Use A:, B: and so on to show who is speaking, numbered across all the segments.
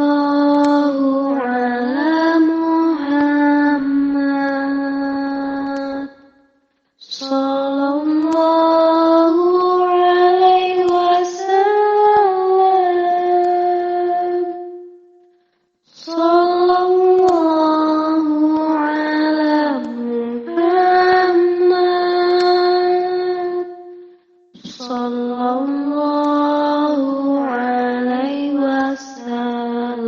A: Sallallahu ala Muhammad. Sallallahu alaihi wasallam. Sallallahu ala Muhammad. Sallallahu alaihi wasallam.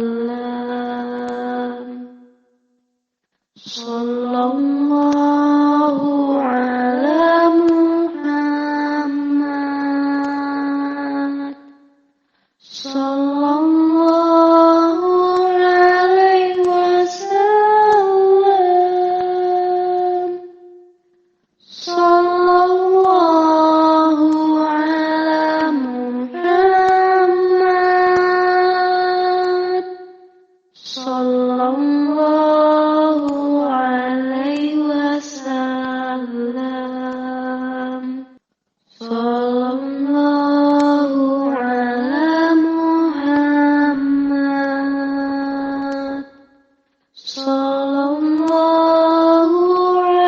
A: Sallallahu ala Muhammad. Sallallahu alaihi wasallam. Sallallahu ala Muhammad. Sallallahu alaihi wasallam. Sallallahu ala Muhammad. Sallallahu alaihi wasallam. Sallallahu ala Muhammad.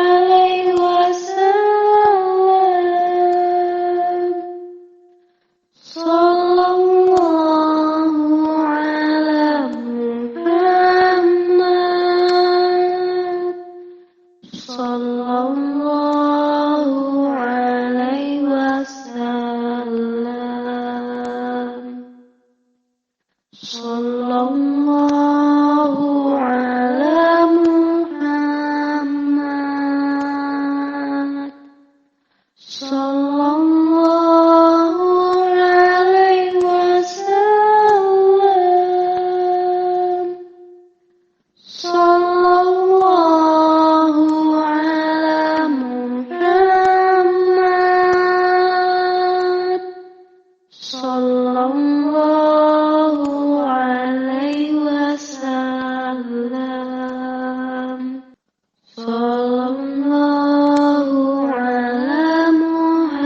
A: Sallallahu alaihi wasallam. Sallallahu ala Muhammad. Sallallahu alaihi wasallam. Sallallahu ala Muhammad. Sallallahu alaihi wasallam. Sallallahu ala Muhammad. Sallallahu alaihi wasallam. Sallallahu ala Muhammad. Sallallahu alaihi wasallam. Sallallahu ala Muhammad.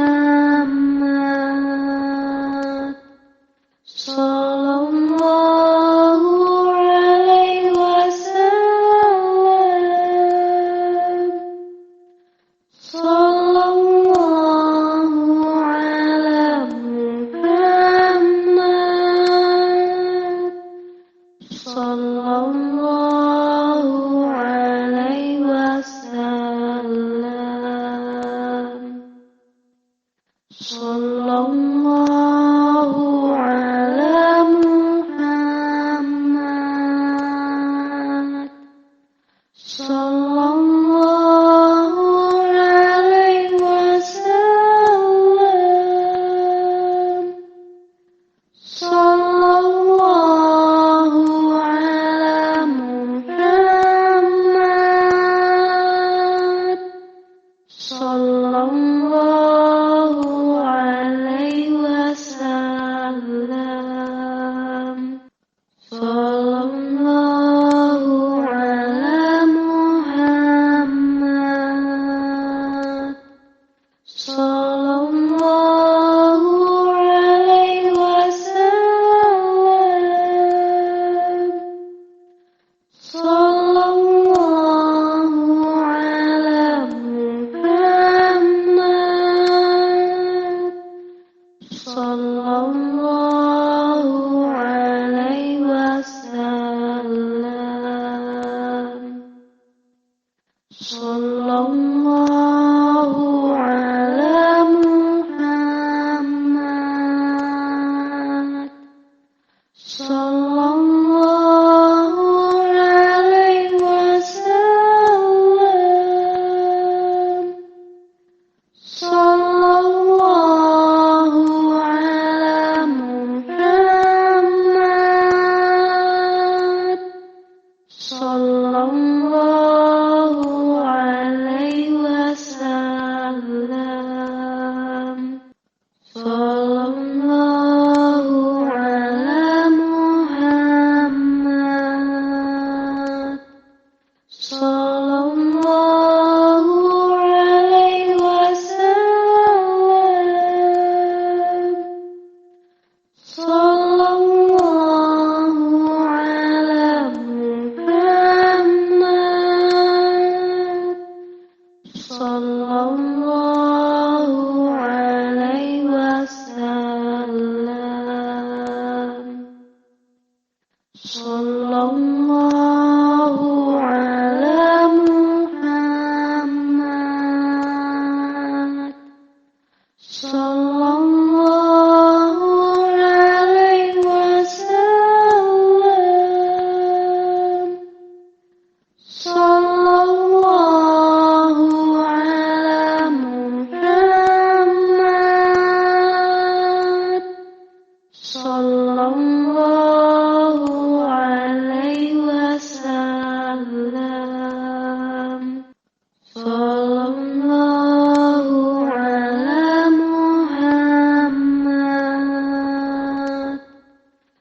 A: Sallallahu alaihi wasallam. Sallallahu ala Muhammad. Sallallahu alaihi wasallam. Sallallahu ala Muhammad. Sallallahu alaihi wasallam. Sallallahu ala Muhammad. Sallallahu alaihi wasallam. Sallallahu ala Muhammad. Sallallahu alaihi wasallam. Sallallahu ala Muhammad. Sallallahu alaihi wasallam. Sallallahu ala Muhammad. Sallallahu alaihi wasallam. wasallam. Sallallahu ala Muhammad.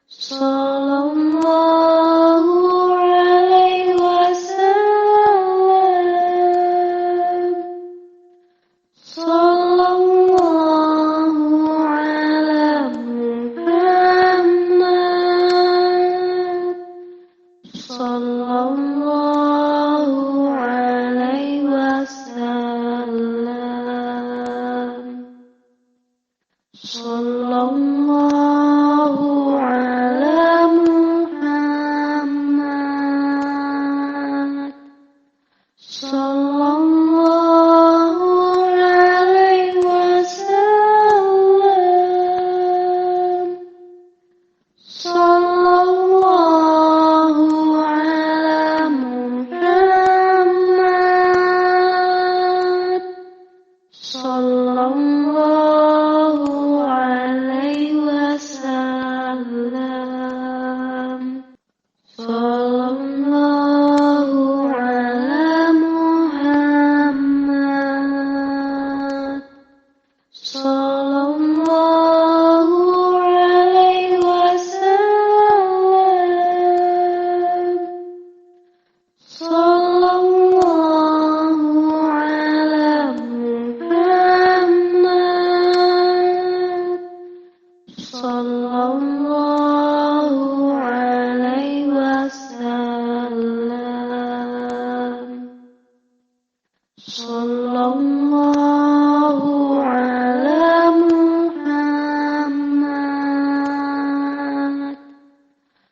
A: Sallallahu alaihi wasallam. Sallallahu ala Muhammad. Sallallahu alaihi wasallam. Sallallahu ala Muhammad. Sallallahu alaihi wasallam. Sallallahu ala Muhammad. Sallallahu alaihi wasallam. Sallallahu ala Muhammad. Sallallahu alaihi wasallam. Sallallahu ala Muhammad. Sallallahu alaihi wasallam. Sallallahu ala Muhammad. Sallallahu alaihi wasallam. Sallallahu ala Muhammad.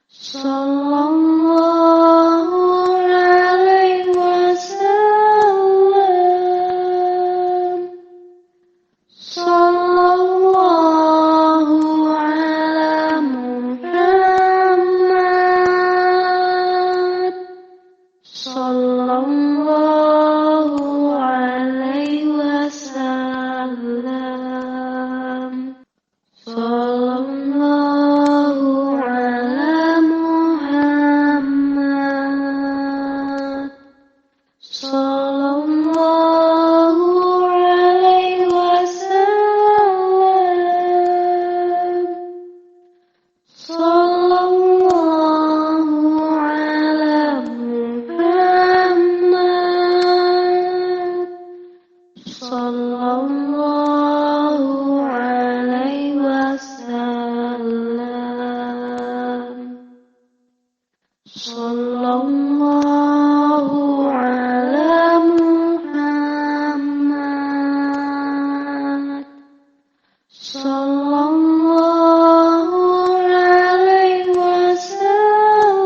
A: Sallallahu alaihi wasallam. Sallallahu ala Muhammad. Sallallahu alaihi wasallam. Sallallahu ala Muhammad. Sallallahu alaihi wasallam. Sallallahu ala Muhammad. Sallallahu alaihi wasallam. Sallallahu ala Muhammad. Sallallahu alaihi wasallam.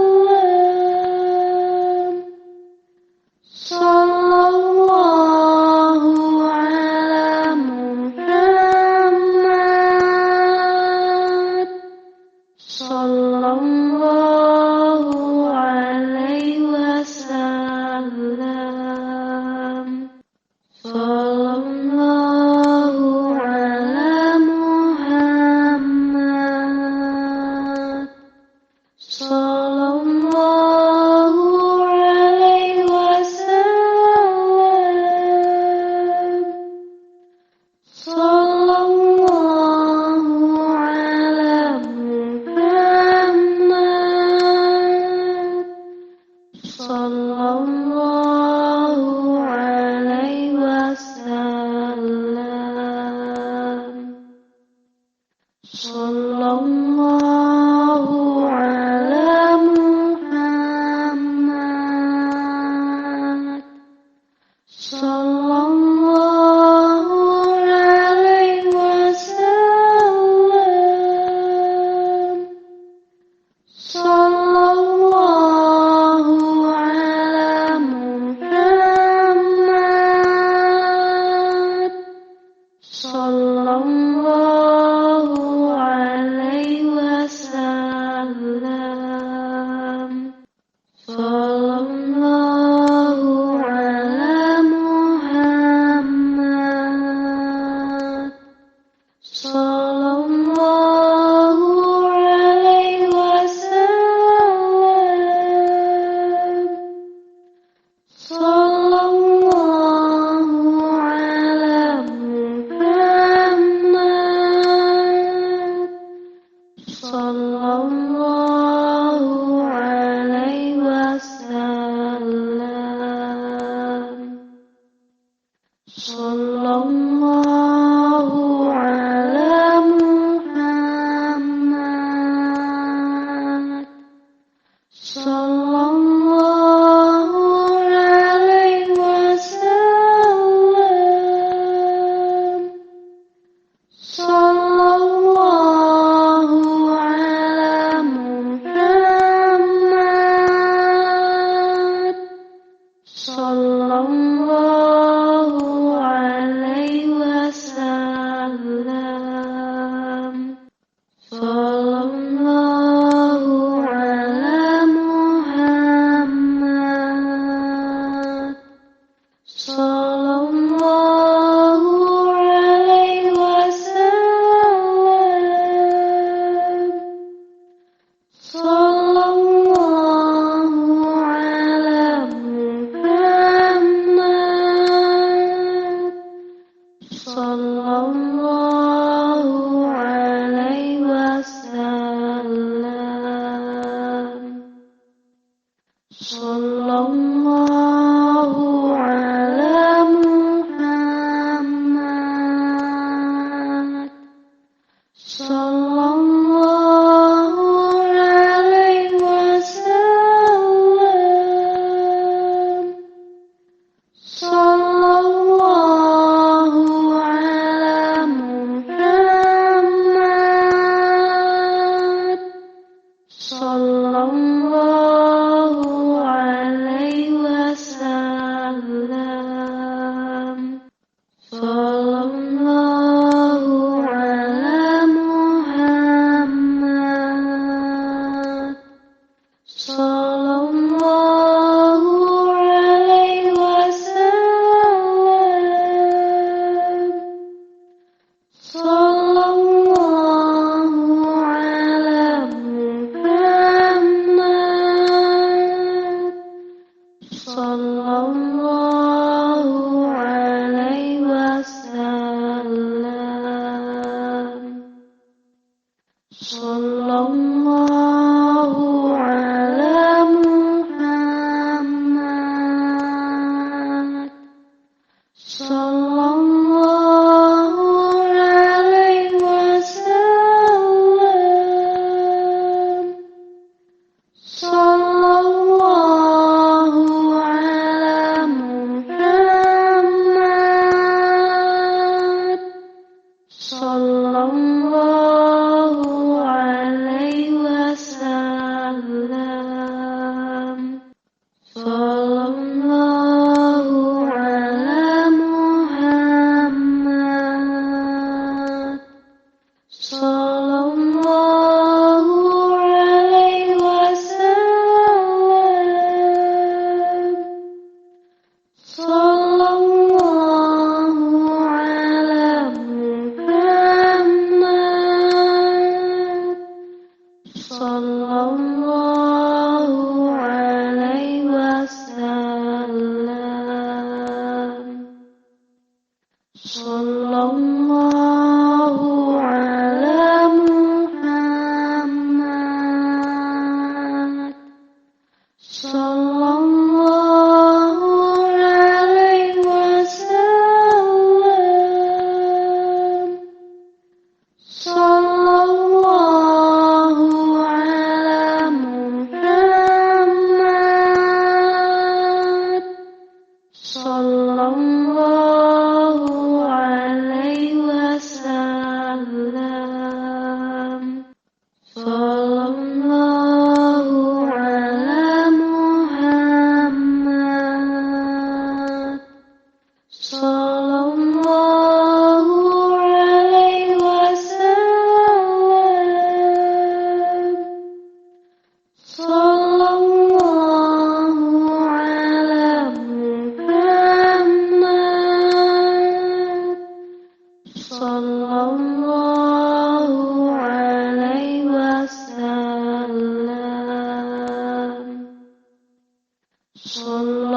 A: Sallallahu ala Muhammad. Sallallahu alaihi wasallam. Sallallahu ala Muhammad. Sallallahu alaihi wasallam. Sallallahu ala Muhammad. Sallallahu alaihi wasallam. Sallallahu ala Muhammad. Sallallahu ala Muhammad. Sallallahu alaihi wasallam. Sallallahu ala Muhammad. Sallallahu alaihi wasallam. Sallallahu ala Muhammad. Sallallahu alaihi wasallam. Sallallahu ala Muhammad. Sallallahu alaihi wasallam. Sallallahu ala Muhammad. Sallallahu alaihi wasallam. Sallallahu ala Muhammad. Sallallahu alaihi wasallam. Sallallahu ala Muhammad. Sallallahu alaihi wasallam. Sallallahu ala Muhammad. Sallallahu alaihi wasallam. Sallallahu ala Muhammad. Sallallahu alaihi wasallam. Sallallahu ala Muhammad. Sallallahu alaihi wasallam. Sallallahu ala Muhammad. Sallallahu alaihi wasallam. Sallallahu ala Muhammad. Sallallahu alaihi wasallam. Sallallahu ala Muhammad. Sallallahu alaihi wasallam. Sallallahu ala Muhammad. Sallallahu alaihi wasallam. Sallallahu ala Muhammad. Sallallahu alaihi wasallam. Sallallahu ala Muhammad. Sallallahu alaihi wasallam.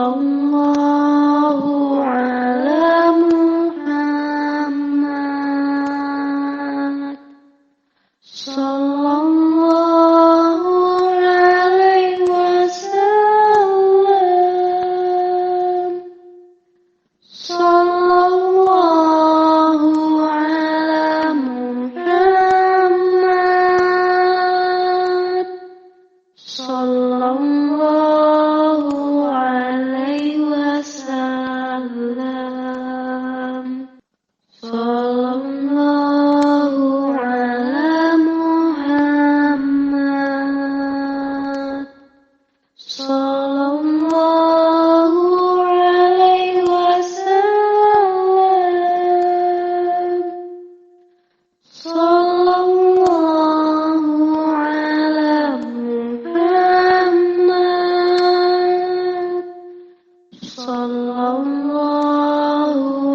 A: Sallallahu ala Muhammad. Sallallahu alaihi wasallam. Sallallahu sallallahu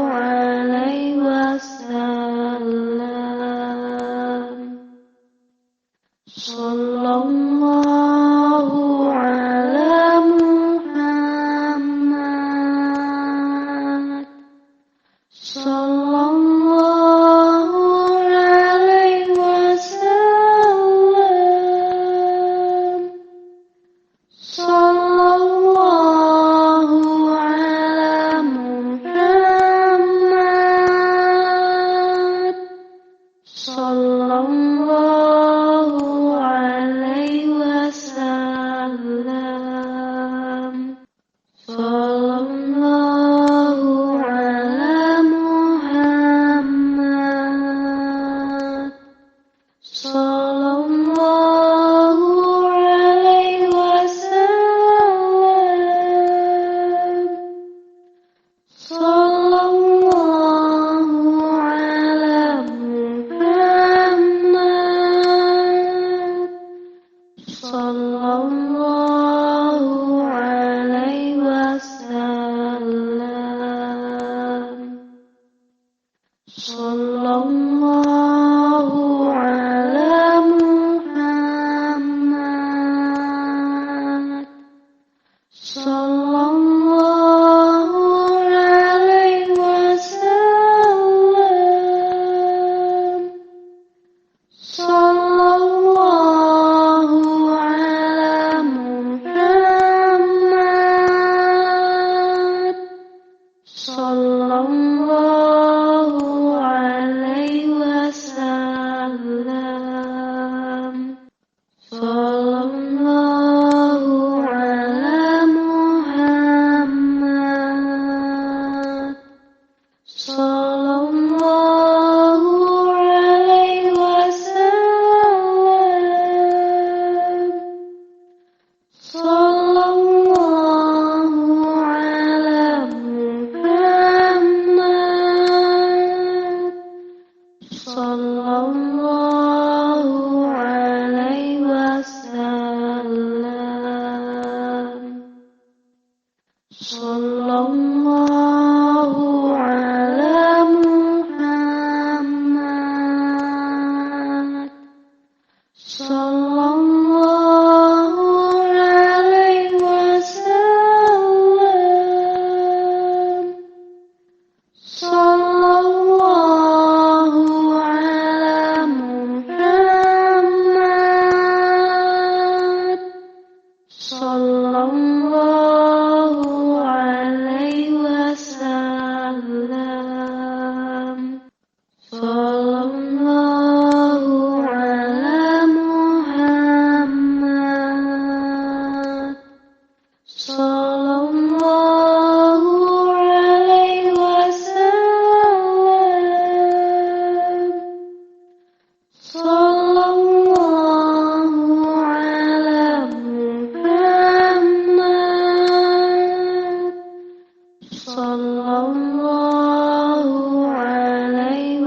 A: alaihi wasallam. Sallallahu ala Muhammad. Sallallahu alaihi wasallam. Sallallahu ala Muhammad. Sallallahu alaihi wasallam. Sallallahu ala Muhammad. Sallallahu alaihi wasallam. Sallallahu ala Muhammad. Sallallahu alaihi wasallam. Sallallahu ala Muhammad. Sallallahu alaihi wasallam. Sallallahu ala Muhammad. Sallallahu alaihi wasallam. Sallallahu ala Muhammad. Sallallahu alaihi wasallam. Sallallahu ala Muhammad. Sallallahu alaihi wasallam. Sallallahu ala Muhammad. Sallallahu alaihi wasallam. Sallallahu ala Muhammad. Sallallahu alaihi wasallam. Sallallahu ala Muhammad. Sallallahu alaihi wasallam. Sallallahu ala Muhammad. Sallallahu alaihi wasallam. Sallallahu ala Muhammad. Sallallahu alaihi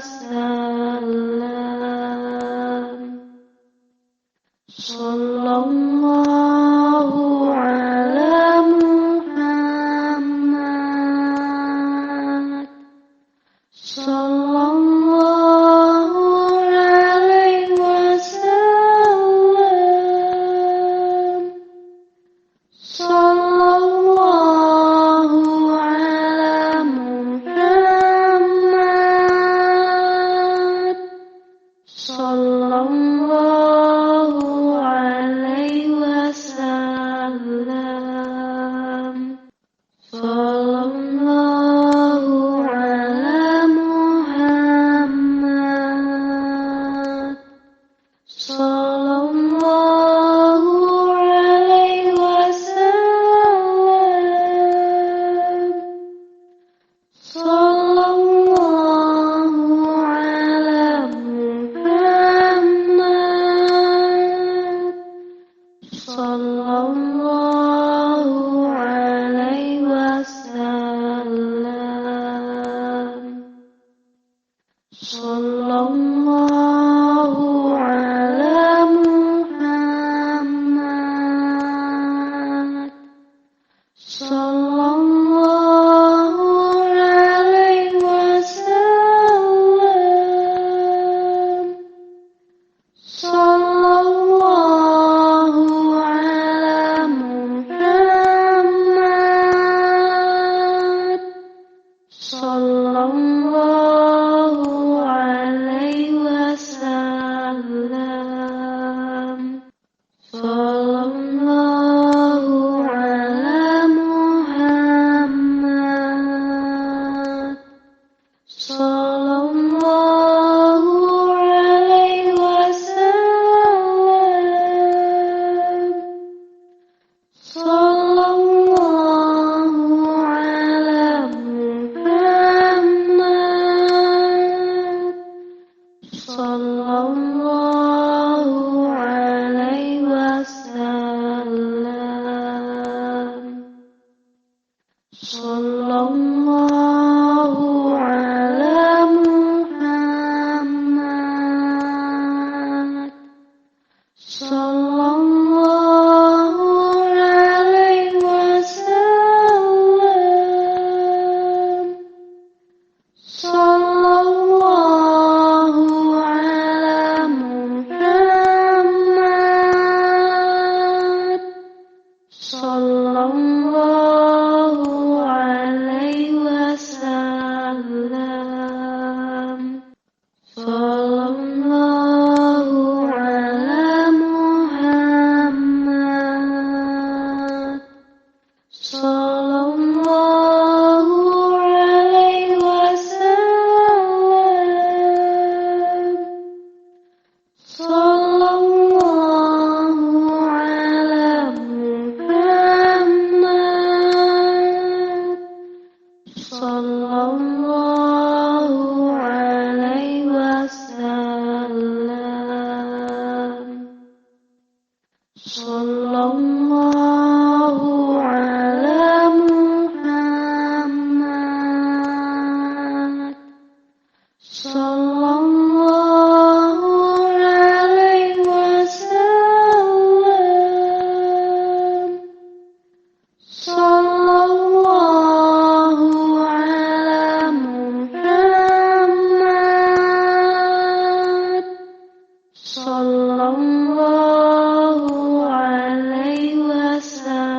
A: wasallam. Sallallahu ala Muhammad. Sallallahu alaihi wasallam. Sallallahu ala Muhammad. Sallallahu alaihi wasallam. Sallallahu ala Muhammad. Sallallahu alaihi wasallam. Sallallahu ala Muhammad. Sallallahu Sallallahu ala Muhammad. Sallallahu alaihi wasallam. Sallallahu ala Muhammad. Sallallahu alaihi wasallam. Sallallahu ala Muhammad. Sallallahu alaihi wasallam. Sallallahu ala Muhammad. Sallallahu alaihi wasallam. Sallallahu ala Muhammad. Sallallahu alaihi wasallam. Sallallahu ala Muhammad. Sallallahu alaihi wasallam. Sallallahu ala Muhammad. Sallallahu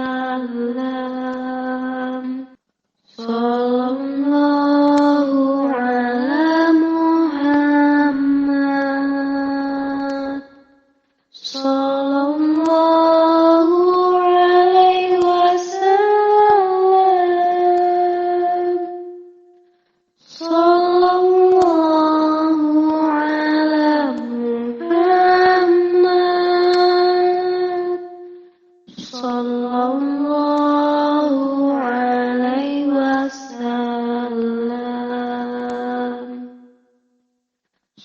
A: alaihi wasallam. Sallallahu ala Muhammad. Sallallahu alaihi wasallam. Sallallahu ala Muhammad. Sallallahu alaihi wasallam.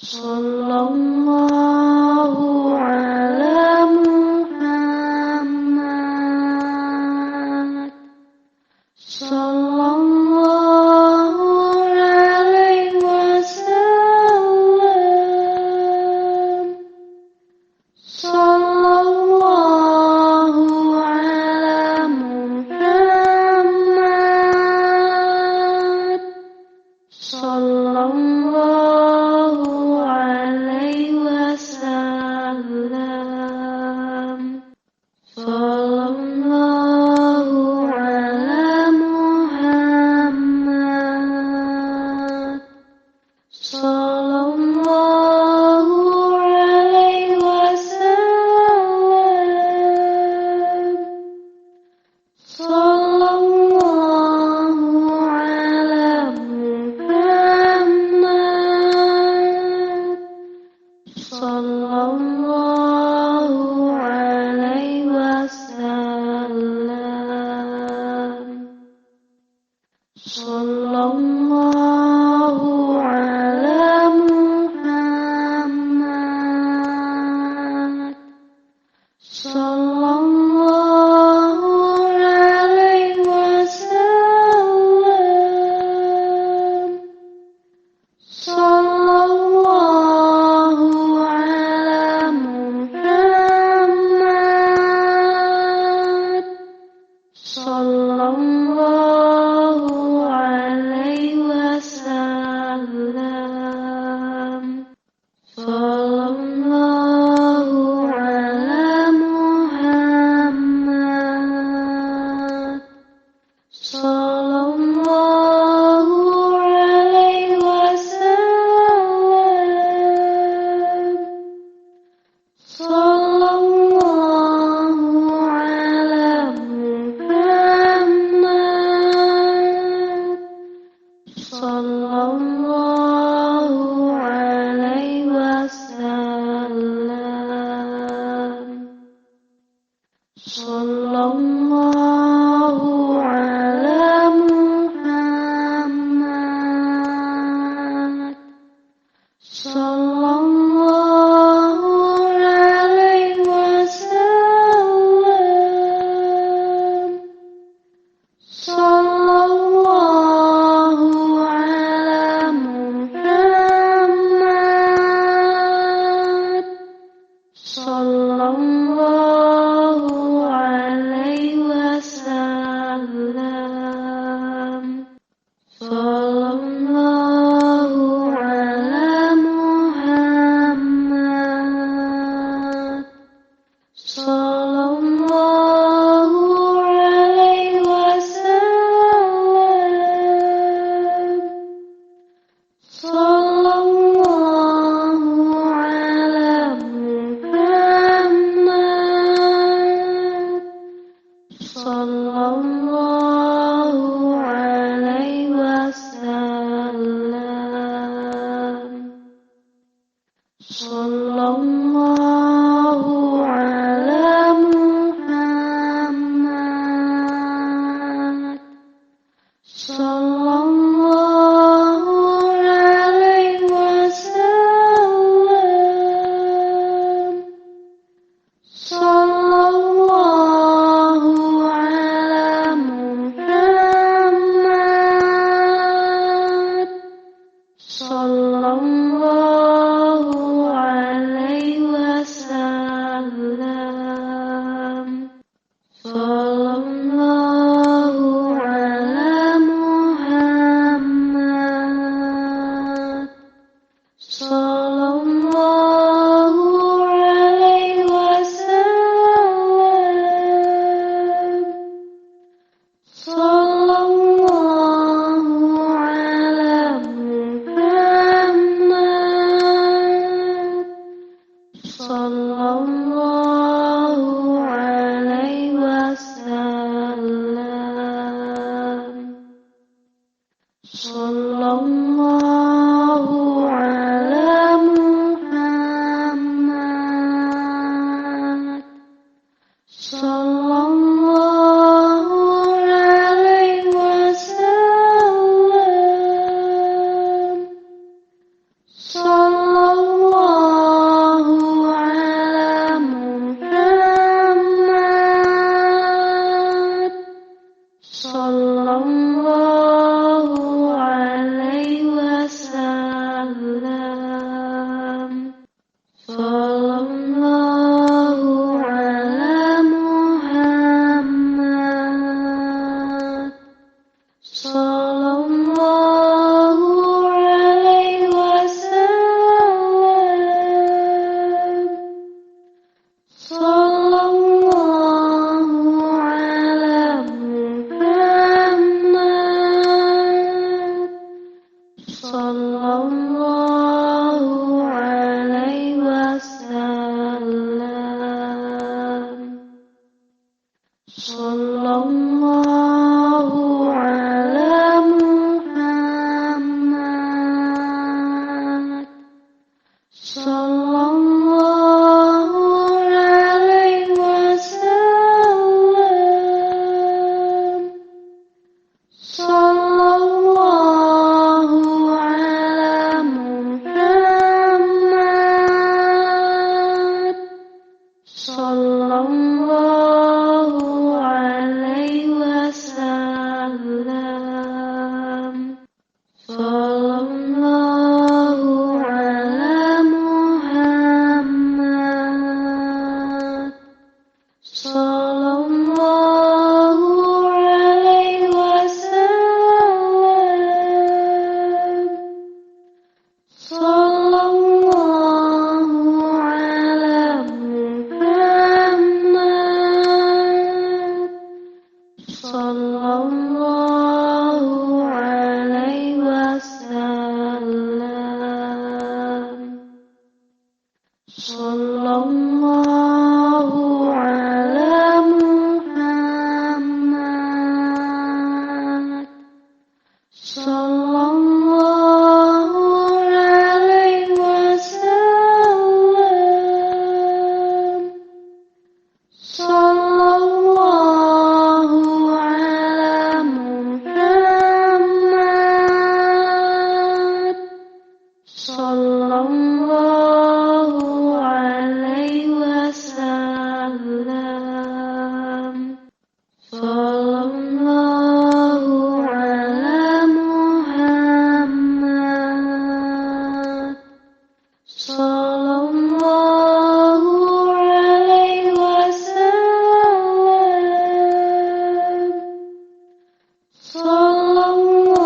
A: Sallallahu ala Muhammad. Sallallahu alaihi wasallam. Sallallahu ala Muhammad. Sallallahu alaihi wasallam. Sallallahu ala Muhammad. Sallallahu alaihi wasallam. Sallallahu ala Muhammad. Sallallahu alaihi wasallam. Sallallahu ala Muhammad. Sallallahu alaihi wasallam. Sallallahu ala Muhammad. Sallallahu alaihi wasallam. Sallallahu ala Muhammad. Sallallahu alaihi wasallam. Sallallahu ala Muhammad. Sallallahu alaihi wasallam. Sallallahu Sallallahu ala Muhammad. Sallallahu alaihi wasallam. Sallallahu ala Muhammad. Sallallahu alaihi wasallam. Sallallahu ala Muhammad. Sallallahu alaihi wasallam. Sallallahu ala Muhammad. Sallallahu alaihi wasallam. Sallallahu ala Muhammad. Sallallahu alaihi wasallam. Sallallahu ala Muhammad. Sallallahu alaihi wasallam. Sallallahu ala Muhammad. Sallallahu alaihi wasallam. Sallallahu ala Muhammad. Sallallahu alaihi wasallam. Sallallahu ala Muhammad. Sallallahu alaihi wasallam. Sallallahu ala Muhammad. Sallallahu alaihi wasallam. Sallallahu ala Muhammad. Sallallahu alaihi wasallam. Sallallahu ala Muhammad. Sallallahu alaihi wasallam. Sallallahu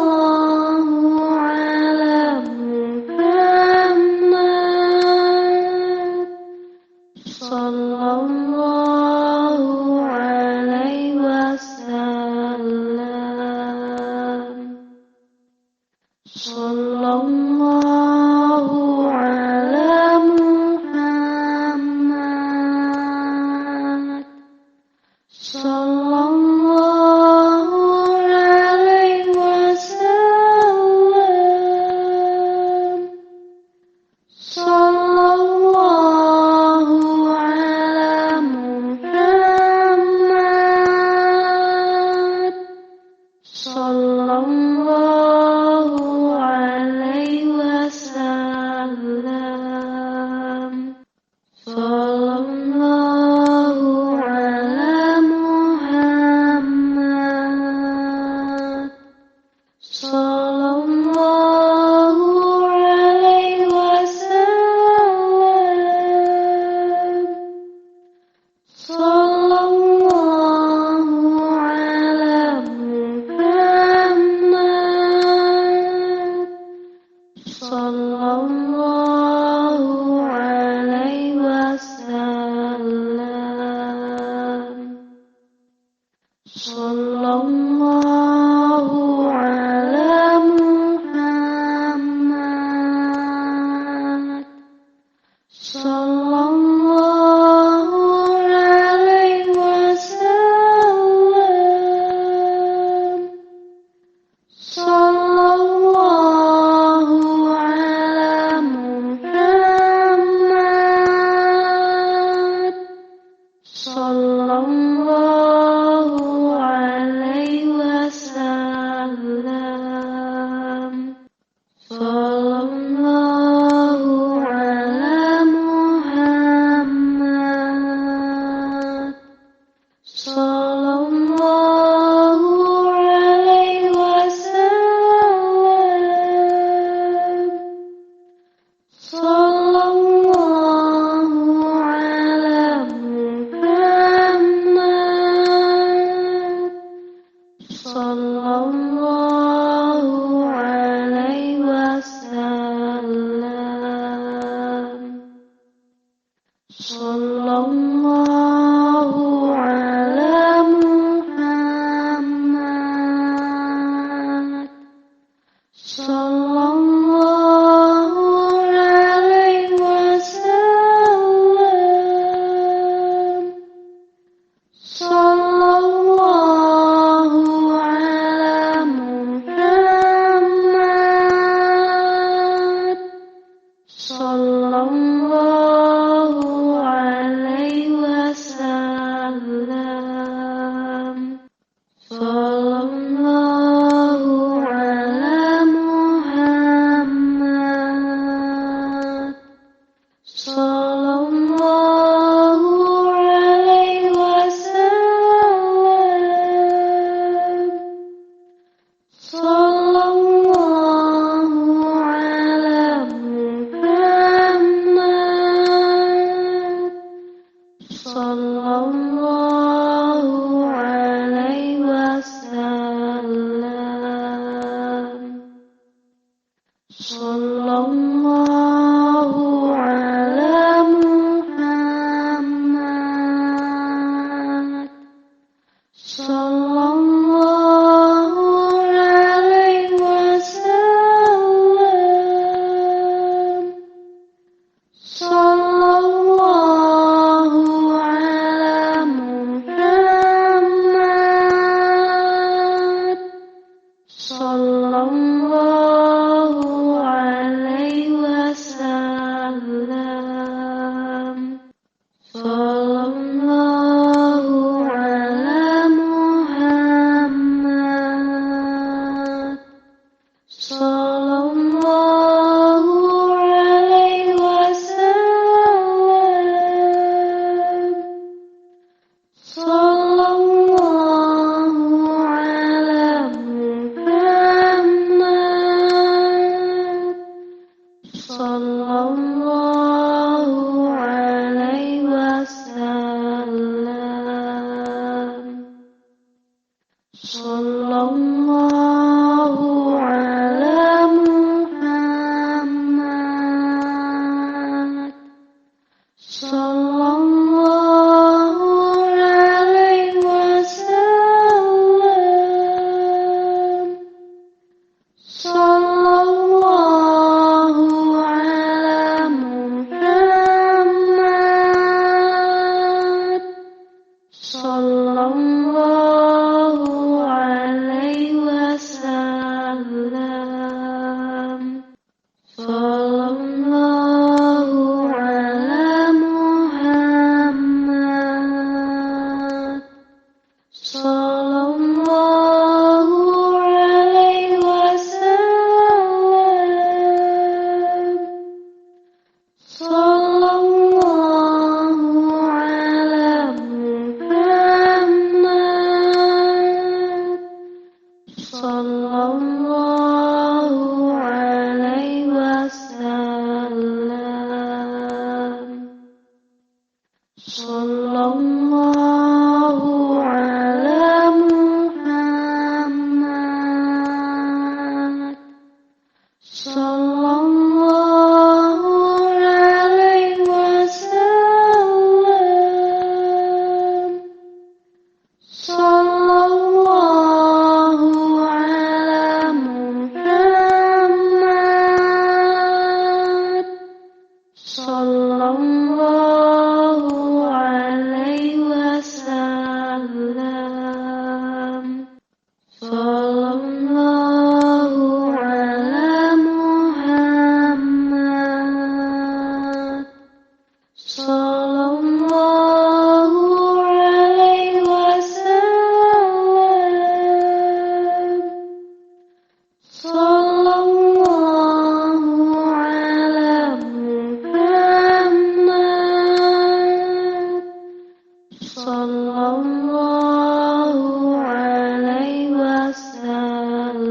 A: ala Muhammad. Sallallahu alaihi wasallam. Sallallahu ala Muhammad. Sallallahu alaihi wasallam. Sallallahu ala Muhammad. Sallallahu alaihi wasallam. Sallallahu ala Muhammad. sallallahu alaihi wasallam. Sallallahu ala Muhammad. Sallallahu alaihi wasallam. Sallallahu ala Muhammad. Sallallahu alaihi wasallam. Sallallahu ala Muhammad. Sallallahu alaihi wasallam. Sallallahu ala Muhammad. Sallallahu alaihi wasallam. Sallallahu ala Muhammad. Sallallahu alaihi wasallam. Sallallahu ala Muhammad. Sallallahu alaihi wasallam. Sallallahu ala Muhammad. Sallallahu alaihi wasallam. Sallallahu ala Muhammad. Sallallahu alaihi wasallam. Sallallahu ala Muhammad. Sallallahu alaihi wasallam. Sallallahu ala Muhammad. Sallallahu alaihi wasallam. Sallallahu ala Muhammad. Sallallahu alaihi wasallam. Sallallahu ala Muhammad. Sallallahu alaihi wasallam. Sallallahu ala Muhammad. Sallallahu alaihi wasallam. Sallallahu ala Muhammad. Sallallahu alaihi wasallam. Sallallahu ala Muhammad. Sallallahu alaihi wasallam. Sallallahu ala Muhammad. Sallallahu alaihi wasallam.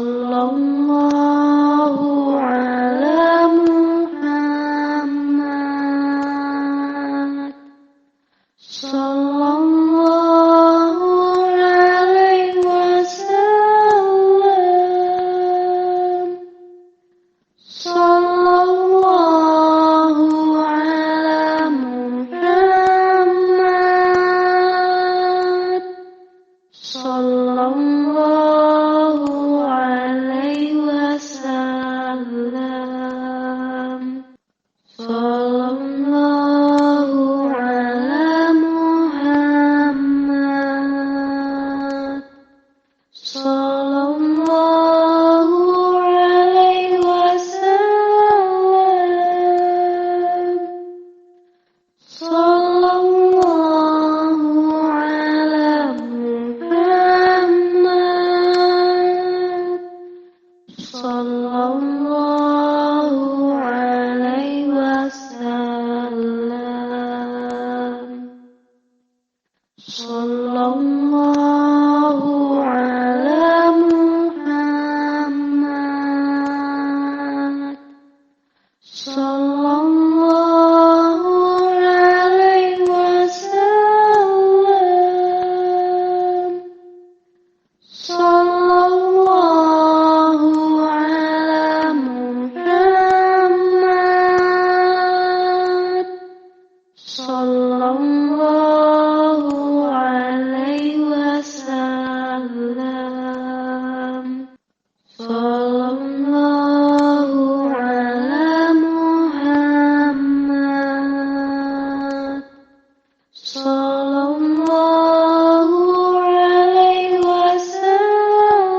A: Sallallahu ala Muhammad. Sallallahu alaihi wasallam. Sallallahu ala Muhammad. Sallallahu alaihi wasallam. Sallallahu ala Muhammad. Sallallahu alaihi wasallam. Sallallahu ala Muhammad. Sallallahu alaihi wasallam. Sallallahu ala Muhammad. Sallallahu alaihi wasallam. Sallallahu ala Muhammad. Sallallahu alaihi wasallam. Sallallahu ala Muhammad. Sallallahu alaihi wasallam. Sallallahu ala Muhammad. Sallallahu alaihi wasallam.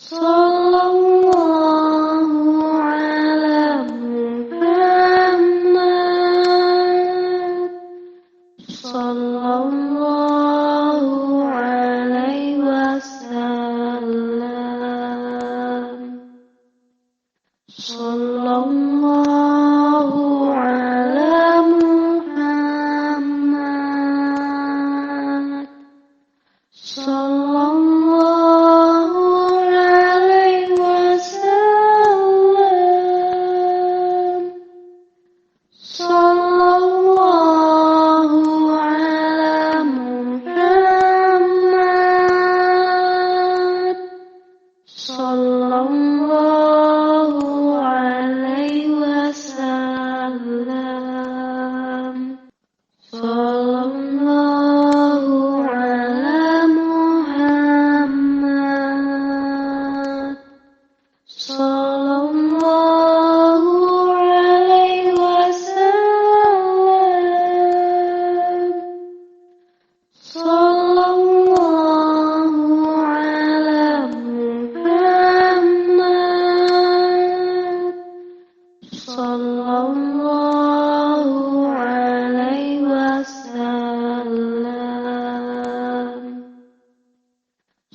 A: Sallallahu ala Muhammad. Sallallahu alaihi wasallam. Sallallahu ala Muhammad. Sallallahu alaihi wasallam. Sallallahu ala Muhammad. Sallallahu alaihi wasallam. Sallallahu ala Muhammad. Sallallahu alaihi wasallam.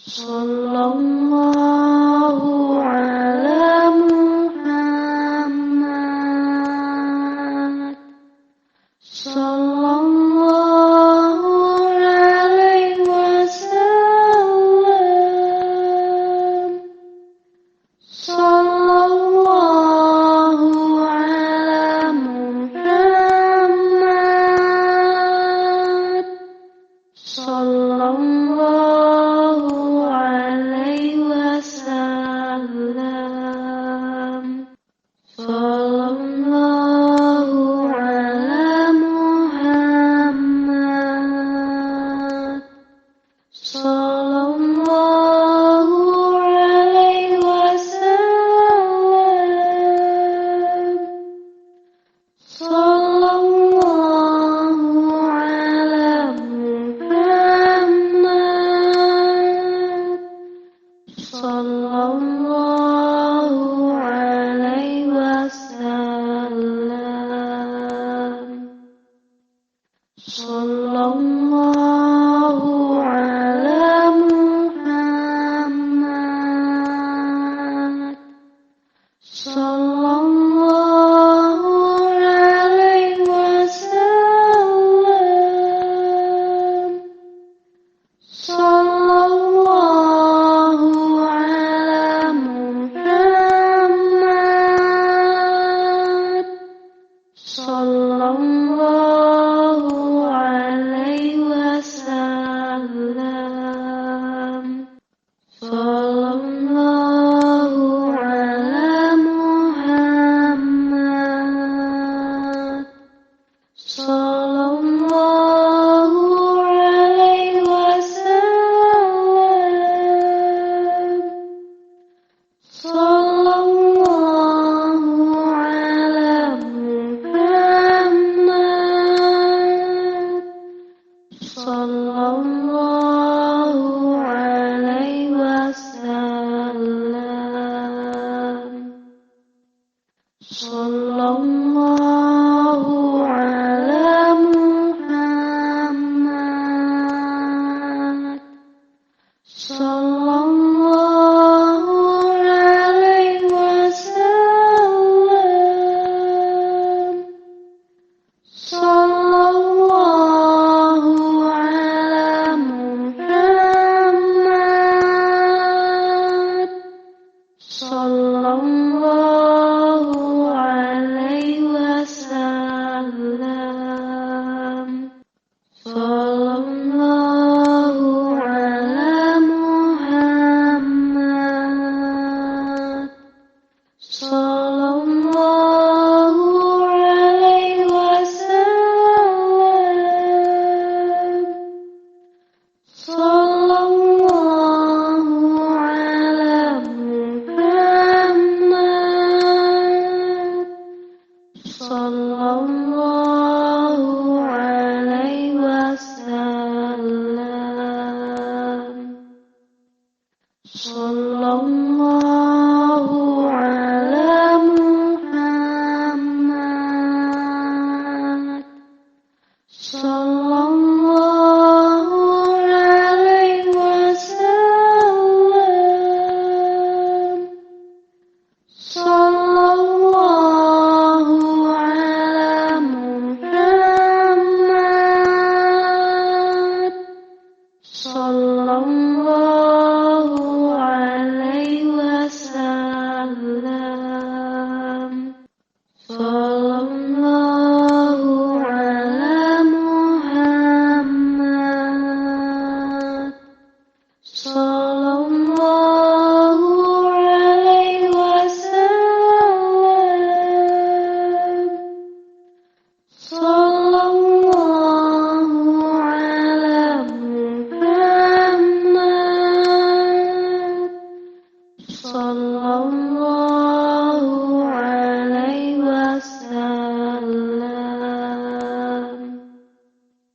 A: Sallallahu ala Muhammad. Sallallahu alaihi wasallam. Sallallahu ala Muhammad. Sallallahu alaihi wasallam. Sallallahu ala Muhammad. Sallallahu alaihi wasallam. Sallallahu ala Muhammad. Sallallahu alaihi wasallam. Sallallahu ala Muhammad. Sallallahu alaihi wasallam. Sallallahu sallallahu alaihi wasallam, sallallahu ala Muhammad, sallallahu alaihi wasallam, sallallahu ala Muhammad, sallallahu alaihi wasallam, sallallahu ala Muhammad, sallallahu alaihi wasallam, sallallahu ala Muhammad, sallallahu alaihi wasallam, sallallahu ala Muhammad, sallallahu alaihi wasallam, sallallahu ala Muhammad, sallallahu alaihi wasallam, sallallahu ala Muhammad, sallallahu alaihi wasallam, sallallahu ala Muhammad, sallallahu alaihi wasallam, sallallahu ala Muhammad, sallallahu alaihi wasallam, sallallahu ala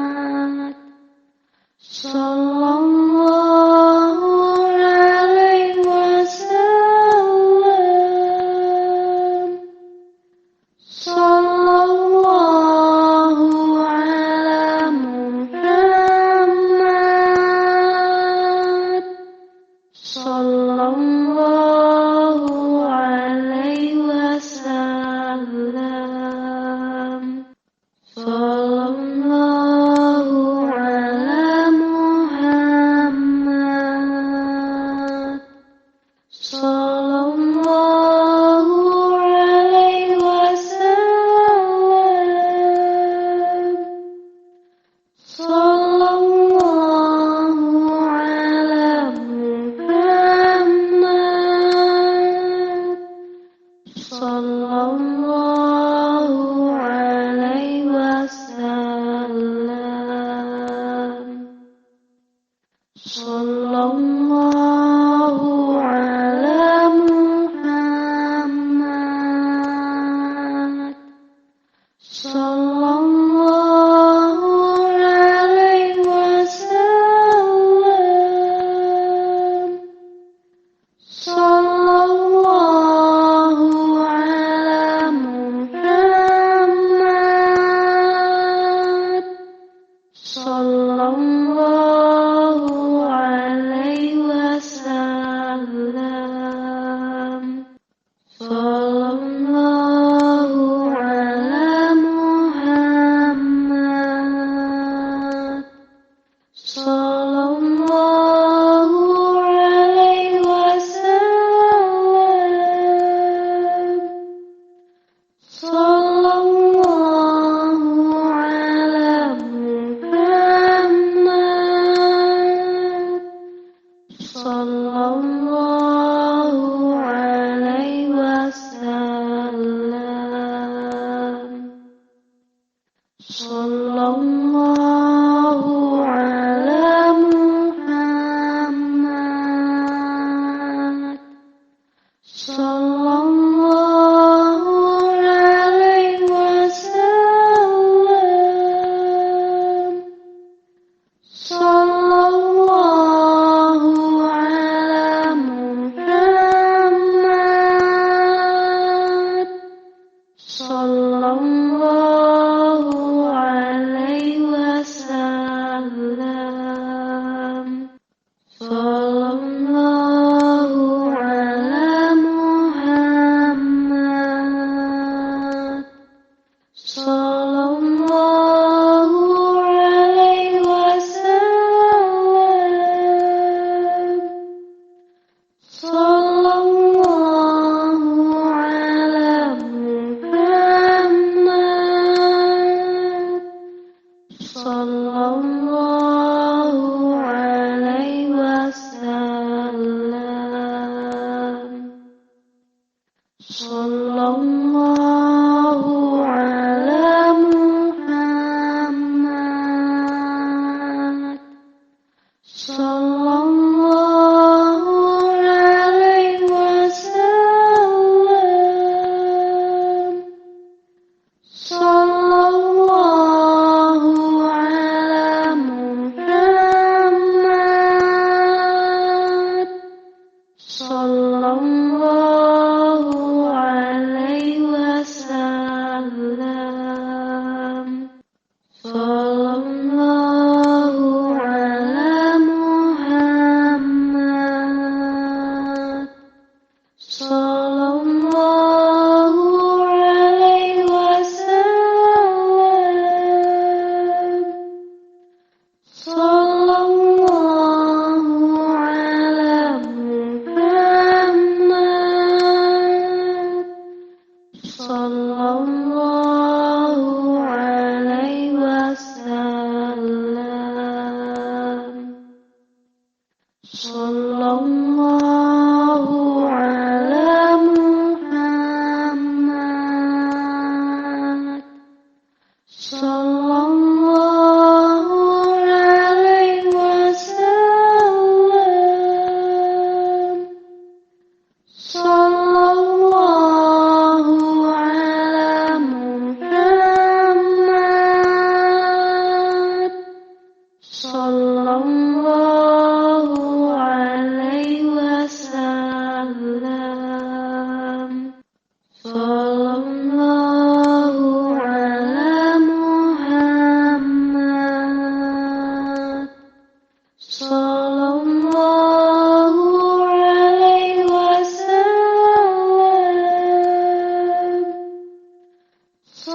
A: Muhammad, sallallahu alaihi wasallam, sallallahu ala Muhammad, sallallahu alaihi wasallam, sallallahu ala Muhammad, sallallahu alaihi wasallam, sallallahu ala Muhammad, sallallahu alaihi wasallam, sallallahu ala Muhammad, sallallahu alaihi wasallam, sallallahu ala Muhammad, sallallahu alaihi wasallam, sallallahu ala Muhammad, sallallahu alaihi wasallam, sallallahu ala Muhammad, sallallahu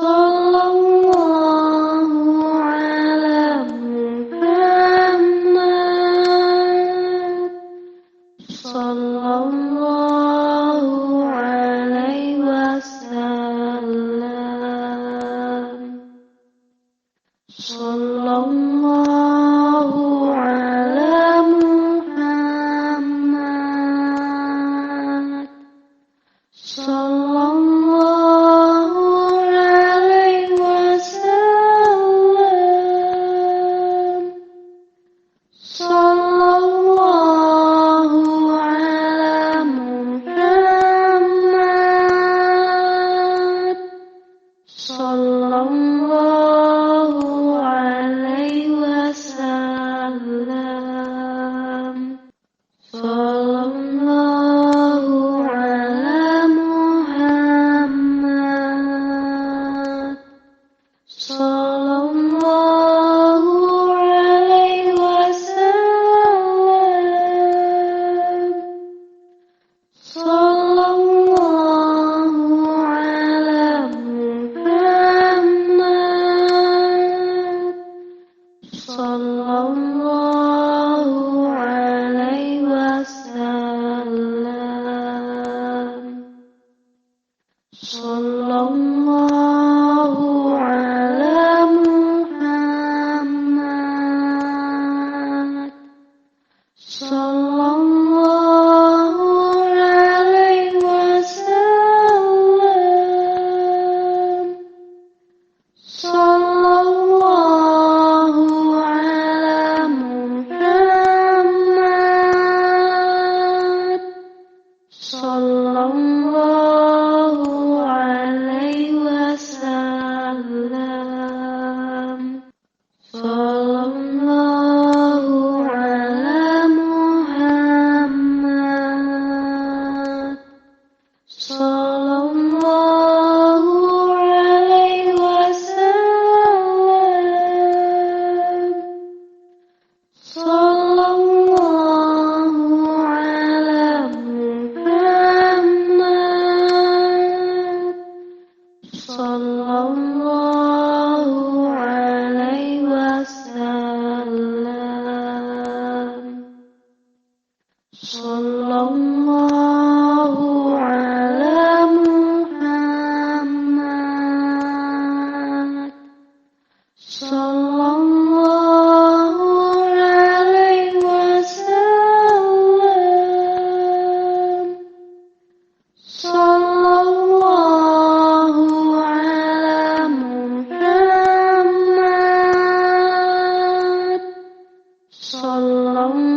A: Sallallahu ala Muhammad. Sallallahu alaihi wasallam. Sallallahu ala Muhammad. Sallallahu alaihi wasallam. Sallallahu ala Muhammad. Sallallahu alaihi wasallam. Sallallahu ala Muhammad. Sallallahu alaihi wasallam. Sallallahu ala Muhammad. Sallallahu alaihi wasallam. Sallallahu ala Muhammad. Sallallahu alaihi wasallam. Sallallahu ala Muhammad. Sallallahu alaihi wasallam. Sallallahu ala Muhammad. Sallallahu alaihi wasallam. Sallallahu ala Muhammad. Sallallahu alaihi wasallam. Sallallahu ala Muhammad. Sallallahu alaihi wasallam. Sallallahu ala Muhammad. Sallallahu alaihi wasallam. Sallallahu ala Muhammad. Sallallahu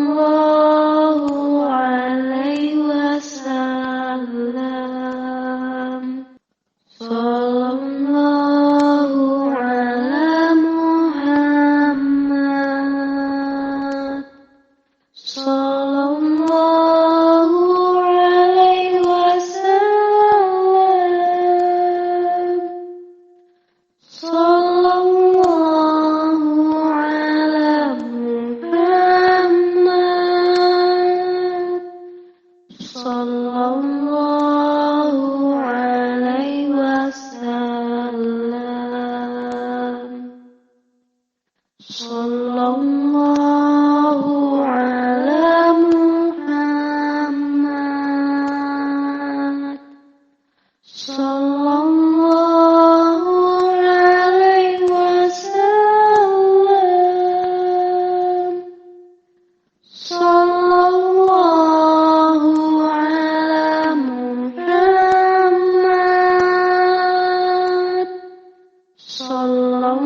A: alaihi wasallam. Sallallahu ala Muhammad. Sallallahu alaihi wasallam. Sallallahu ala Muhammad. Sallallahu alaihi wasallam. Sallallahu ala Muhammad. Sallallahu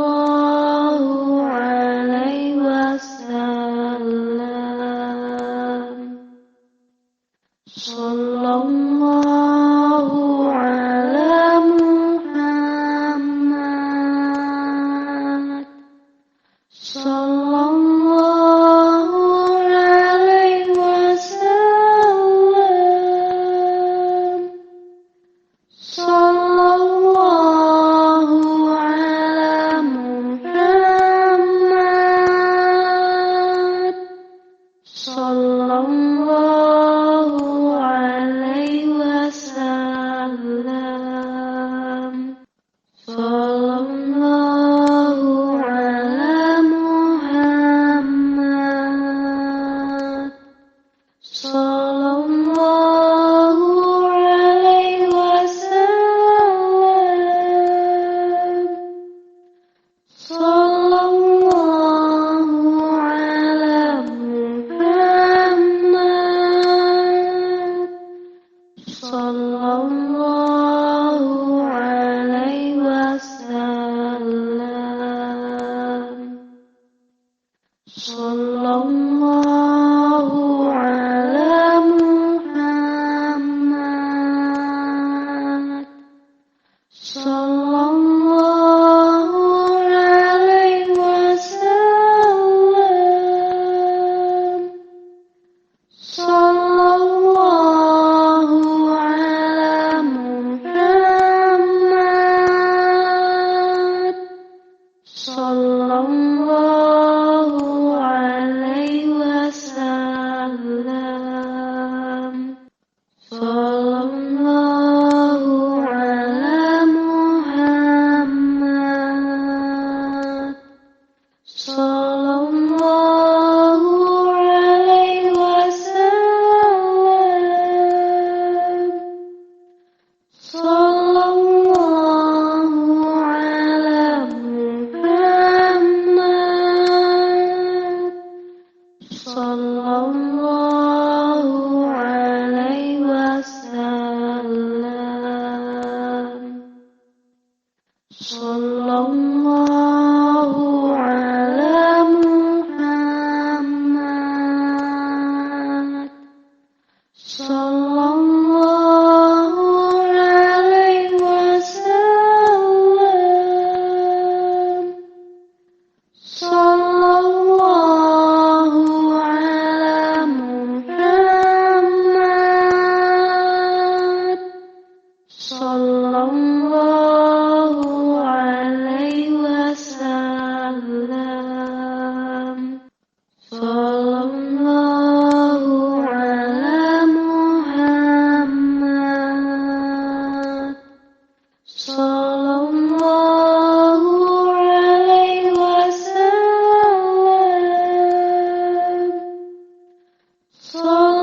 A: Sallallahu alaihi wasallam. Sallallahu ala Muhammad. Sallallahu alaihi wasallam. Sallallahu ala Muhammad. Sallallahu alaihi wasallam. Sallallahu ala Muhammad. Sallallahu alaihi wasallam. Sallallahu ala Muhammad. Sallallahu alaihi wasallam. Sallallahu ala Muhammad. Sallallahu alaihi wasallam. Sallallahu ala Muhammad. Sallallahu alaihi wasallam. Sallallahu ala Muhammad. Sallallahu alaihi wasallam. Sallallahu ala Muhammad. Sallallahu alaihi wasallam. Sallallahu ala Muhammad. Sallallahu alaihi wasallam. Sallallahu ala Muhammad. Sallallahu alaihi wasallam. Sallallahu ala Muhammad. Sallallahu alaihi wasallam.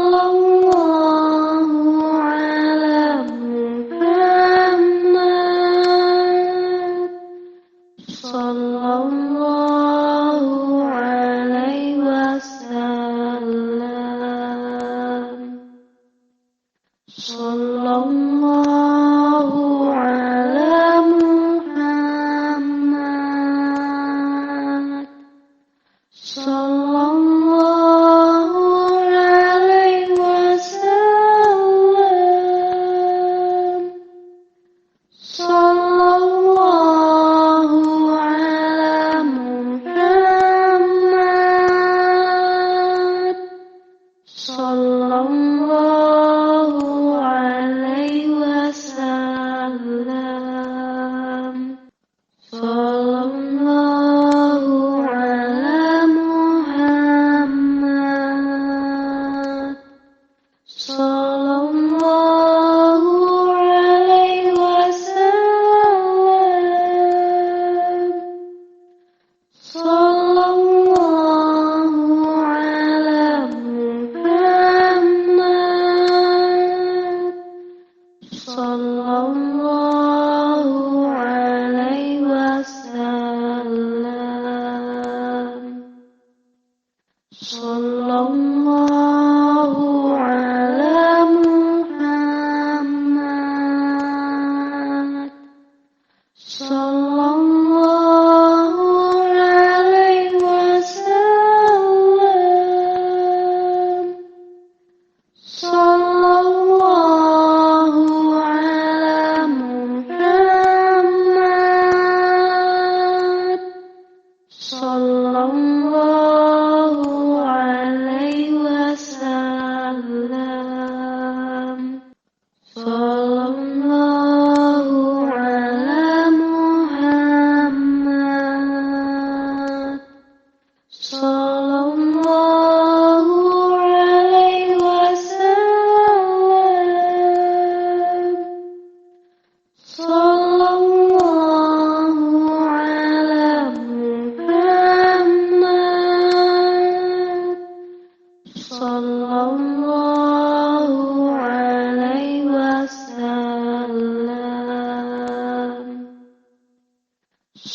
A: Sallallahu ala Muhammad. Sallallahu alaihi wasallam. Sallallahu ala Muhammad. Sallallahu alaihi wasallam. Sallallahu ala Muhammad.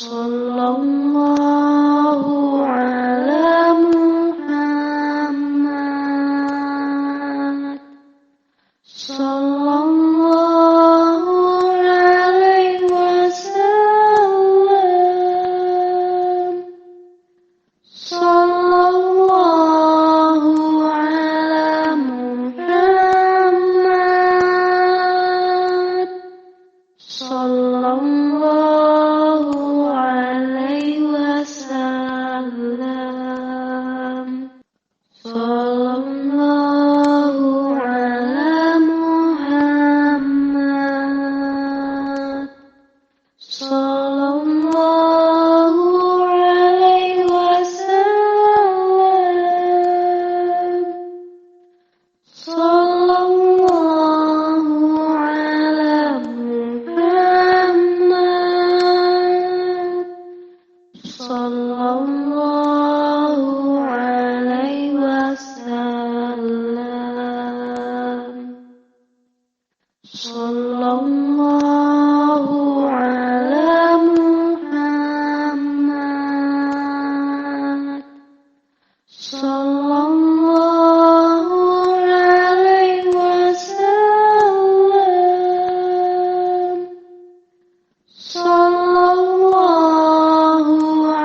A: Sallallahu ala Muhammad. Sallallahu alaihi wasallam. Sallallahu ala Muhammad. Sallallahu alaihi wasallam. Sallallahu ala Muhammad. Sallallahu alaihi wasallam. Sallallahu ala Muhammad. Sallallahu alaihi wasallam. Sallallahu ala Muhammad. Sallallahu alaihi wasallam. Sallallahu ala Muhammad. Sallallahu alaihi wasallam. Sallallahu ala Muhammad.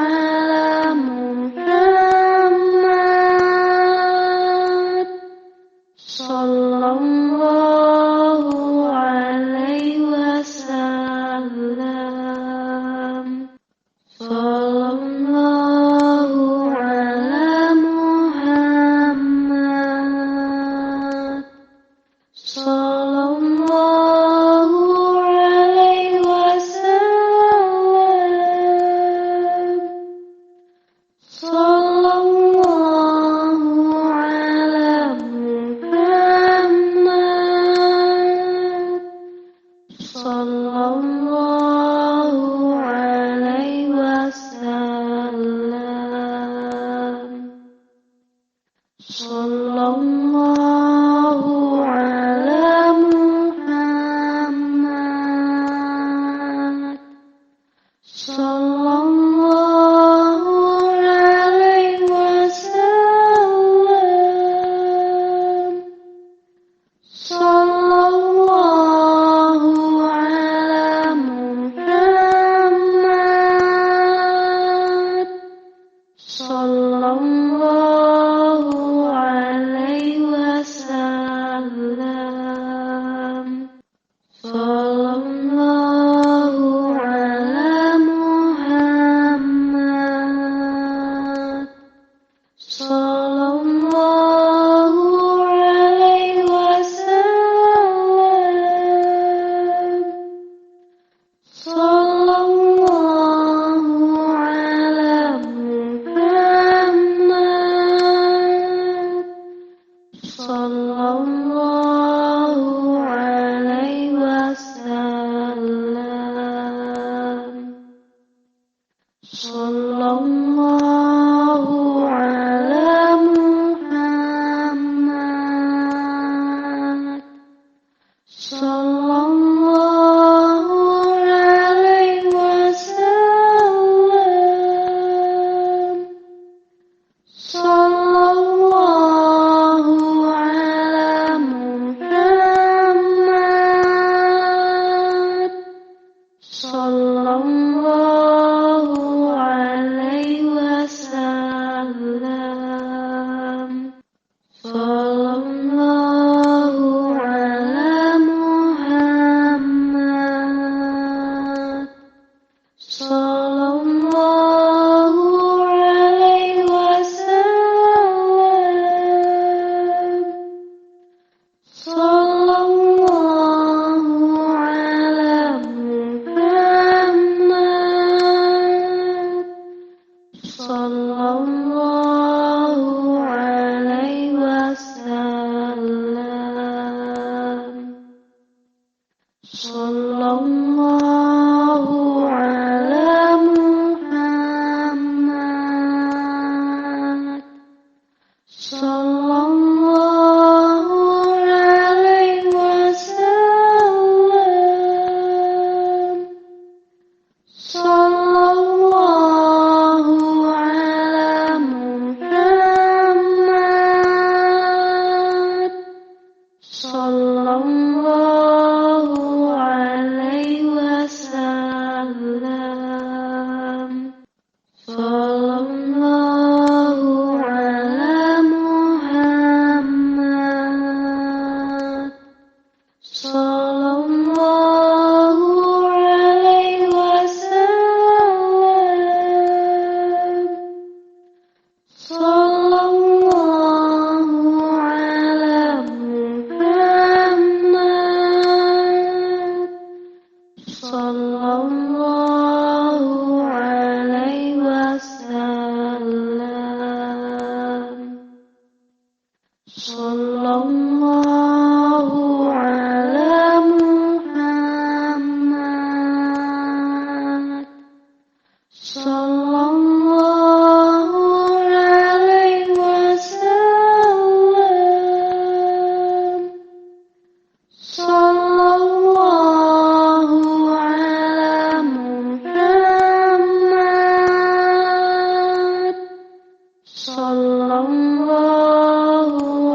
A: Sallallahu alaihi wasallam. Sallallahu ala Muhammad. Sallallahu alaihi wasallam. Sallallahu ala Muhammad. Sallallahu alaihi wasallam. Sallallahu ala Muhammad. Sallallahu alaihi wasallam. Sallallahu ala Muhammad. Sallallahu alaihi wasallam. Sallallahu ala Muhammad. Sallallahu alaihi wasallam. Sallallahu ala Muhammad. Sallallahu alaihi wasallam. Sallallahu ala Muhammad. Sallallahu alaihi wasallam. Sallallahu ala Muhammad. Sallallahu alaihi wasallam. Sallallahu ala Muhammad. Sallallahu alaihi wasallam. Sallallahu ala Muhammad. Sallallahu alaihi wasallam. Sallallahu Sallallahu alaihi wasallam. Sallallahu ala Muhammad. Sallallahu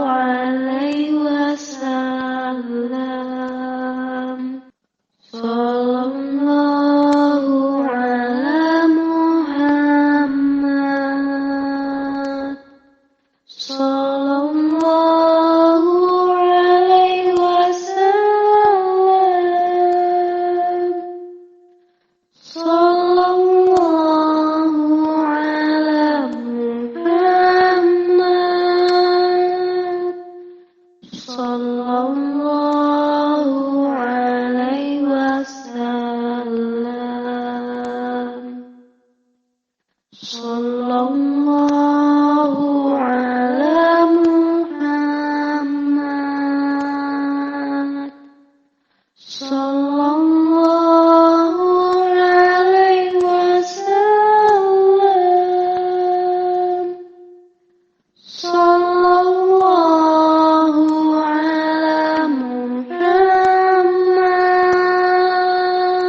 A: alaihi wasallam. Sallallahu ala Muhammad. Sallallahu alaihi wasallam. Sallallahu ala Muhammad. Sallallahu alaihi wasallam. Sallallahu ala Muhammad. Sallallahu alaihi wasallam. Sallallahu ala Muhammad. Sallallahu alaihi wasallam. Sallallahu ala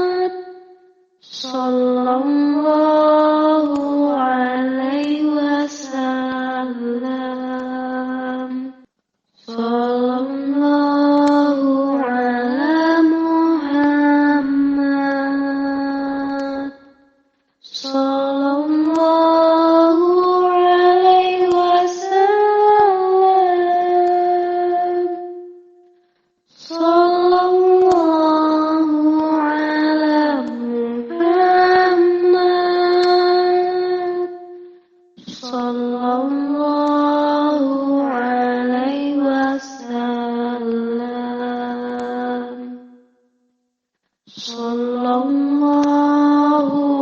A: Muhammad. Sallallahu alaihi wasallam. Sallallahu ala Muhammad. Sallallahu alaihi wasallam. Sallallahu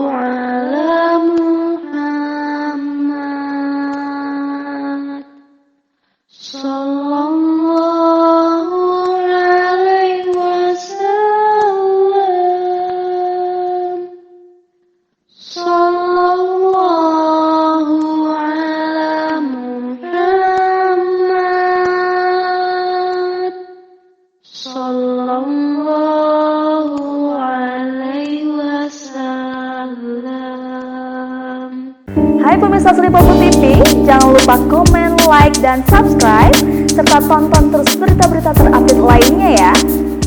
A: ala Muhammad. Sallallahu alaihi wasallam. Sallallahu ala Muhammad. Sallallahu alaihi wasallam.
B: Hai pemirsa Sri Popo TV, jangan lupa komen, like, dan subscribe, serta tonton terus berita-berita terupdate lainnya ya.